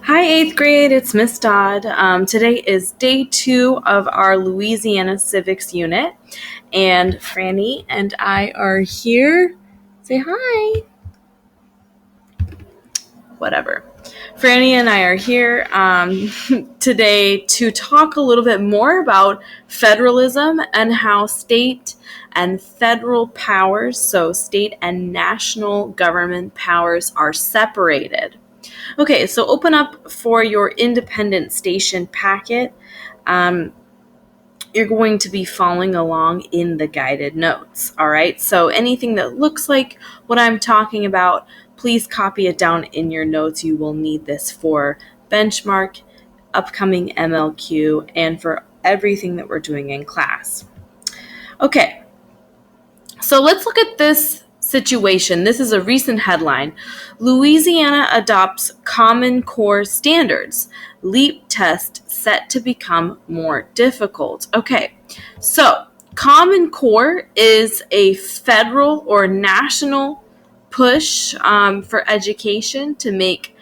Hi, 8th grade. It's Miss Dodd. Today is day 2 of our Louisiana Civics unit, and Franny and I are here. Say hi. Whatever. Franny and I are here today to talk a little bit more about federalism and how state and federal powers, so state and national government powers, are separated. Okay, so open up for your independent station packet. You're going to be following along in the guided notes, all right? So anything that looks like what I'm talking about, please copy it down in your notes. You will need this for benchmark, upcoming MLQ, and for everything that we're doing in class. Okay, so let's look at this situation. This is a recent headline. Louisiana adopts Common Core standards. LEAP test set to become more difficult. Okay, so Common Core is a federal or national push for education to make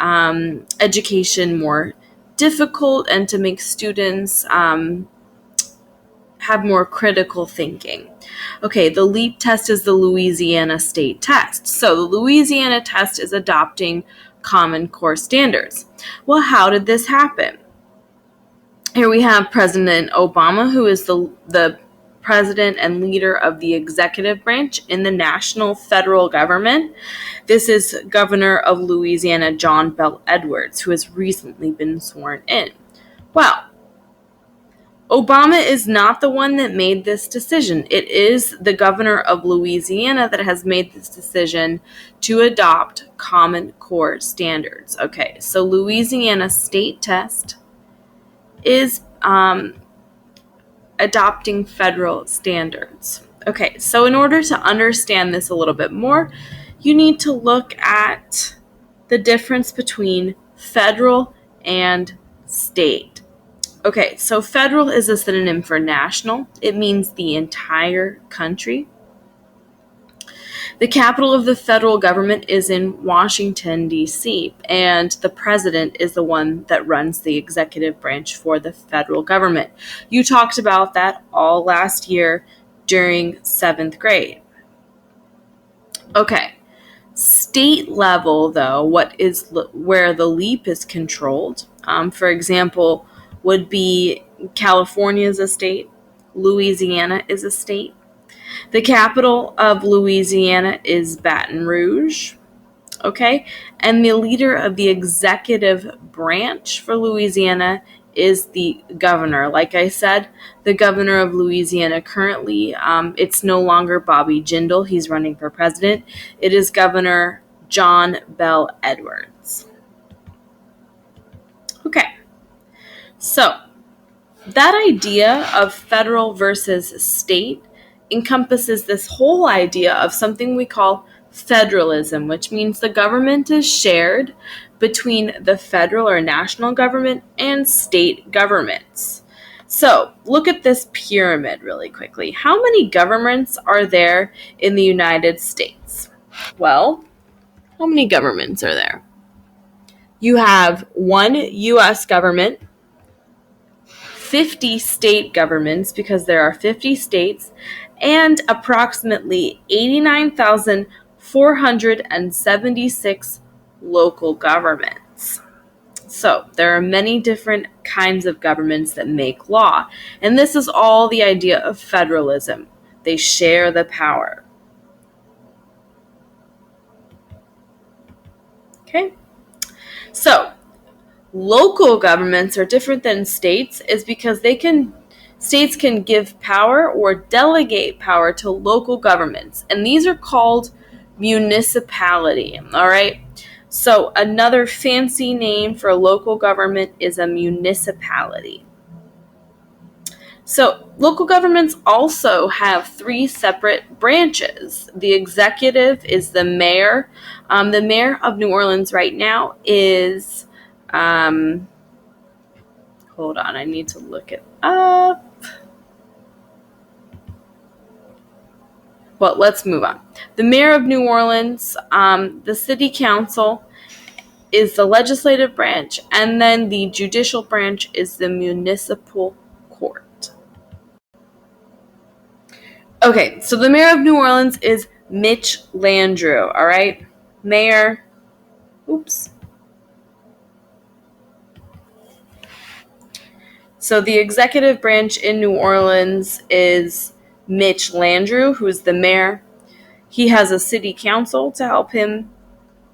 education more difficult and to make students have more critical thinking. Okay, the LEAP test is the Louisiana state test. So the Louisiana test is adopting Common Core standards. Well, how did this happen? Here we have President Obama, who is the president and leader of the executive branch in the national federal government. This is Governor of Louisiana, John Bel Edwards, who has recently been sworn in. Well, Obama is not the one that made this decision. It is the governor of Louisiana that has made this decision to adopt Common Core standards. Okay, so Louisiana state test is adopting federal standards. Okay, so in order to understand this a little bit more, you need to look at the difference between federal and state. Okay, so federal is a synonym for national. It means the entire country. The capital of the federal government is in Washington, D.C., and the president is the one that runs the executive branch for the federal government. You talked about that all last year during 7th grade. Okay, state level, though, where the LEAP is controlled. For example, would be California is a state, Louisiana is a state. The capital of Louisiana is Baton Rouge, okay? And the leader of the executive branch for Louisiana is the governor. Like I said, the governor of Louisiana currently, it's no longer Bobby Jindal. He's running for president. It is Governor John Bel Edwards. Okay. So, that idea of federal versus state encompasses this whole idea of something we call federalism, which means the government is shared between the federal or national government and state governments. So, look at this pyramid really quickly. How many governments are there in the United States? Well, how many governments are there? You have one U.S. government, 50 state governments, because there are 50 states, and approximately 89,476 local governments. So there are many different kinds of governments that make law, and this is all the idea of federalism. They share the power. Okay? So, local governments are different than states is because states can give power or delegate power to local governments, and these are called municipality. All right, so another fancy name for local government is a municipality. So local governments also have 3 separate branches. The executive is the mayor. The mayor of New Orleans right now is hold on, I need to look it up. Well, let's move on. The mayor of New Orleans, the city council, is the legislative branch, and then the judicial branch is the municipal court. Okay, so the mayor of New Orleans is Mitch Landrieu, all right? Mayor, So the executive branch in New Orleans is Mitch Landrieu, who is the mayor. He has a city council to help him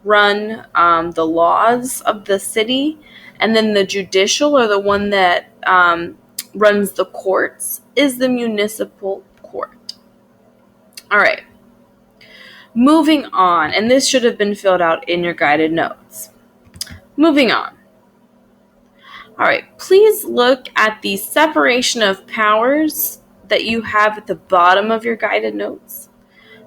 run the laws of the city. And then the judicial, or the one that runs the courts, is the municipal court. All right. Moving on, and this should have been filled out in your guided notes. Moving on. All right, please look at the separation of powers that you have at the bottom of your guided notes.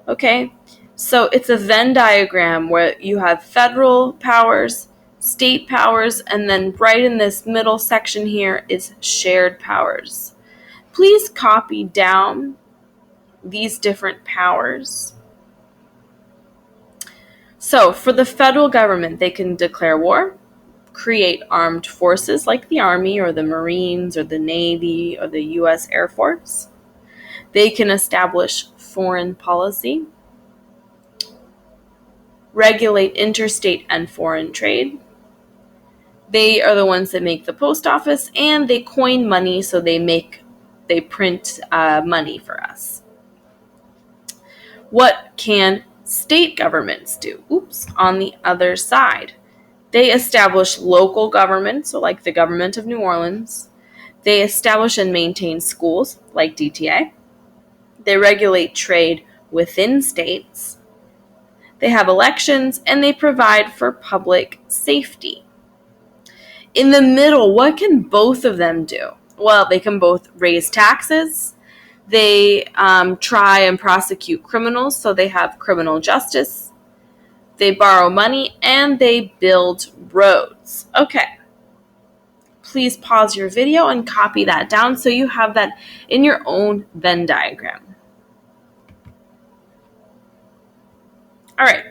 Okay, so it's a Venn diagram where you have federal powers, state powers, and then right in this middle section here is shared powers. Please copy down these different powers. So for the federal government, they can declare war, create armed forces like the Army or the Marines or the Navy or the U.S. Air Force. They can establish foreign policy, regulate interstate and foreign trade. They are the ones that make the post office, and they coin money, so they print money for us. What can state governments do? On the other side. They establish local government, so like the government of New Orleans. They establish and maintain schools, like DTA. They regulate trade within states. They have elections, and they provide for public safety. In the middle, what can both of them do? Well, they can both raise taxes. They try and prosecute criminals, so they have criminal justice. They borrow money, and they build roads. Okay. Please pause your video and copy that down so you have that in your own Venn diagram. All right.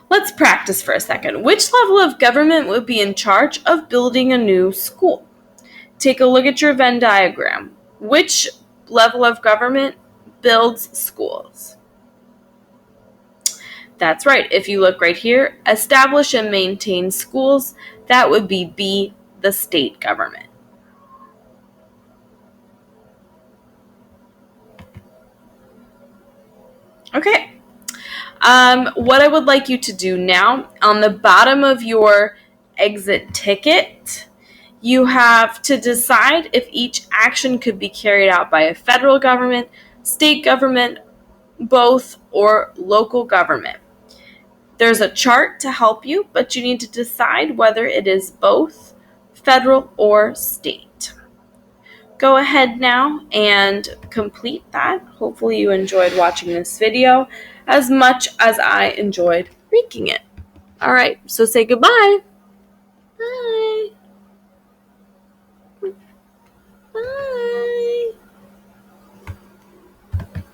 Let's practice for a second. Which level of government would be in charge of building a new school? Take a look at your Venn diagram. Which level of government builds schools? That's right. If you look right here, establish and maintain schools, that would be B, the state government. Okay. What I would like you to do now, on the bottom of your exit ticket, you have to decide if each action could be carried out by a federal government, state government, both, or local government. There's a chart to help you, but you need to decide whether it is both federal or state. Go ahead now and complete that. Hopefully you enjoyed watching this video as much as I enjoyed making it. All right, so say goodbye. Bye. Bye.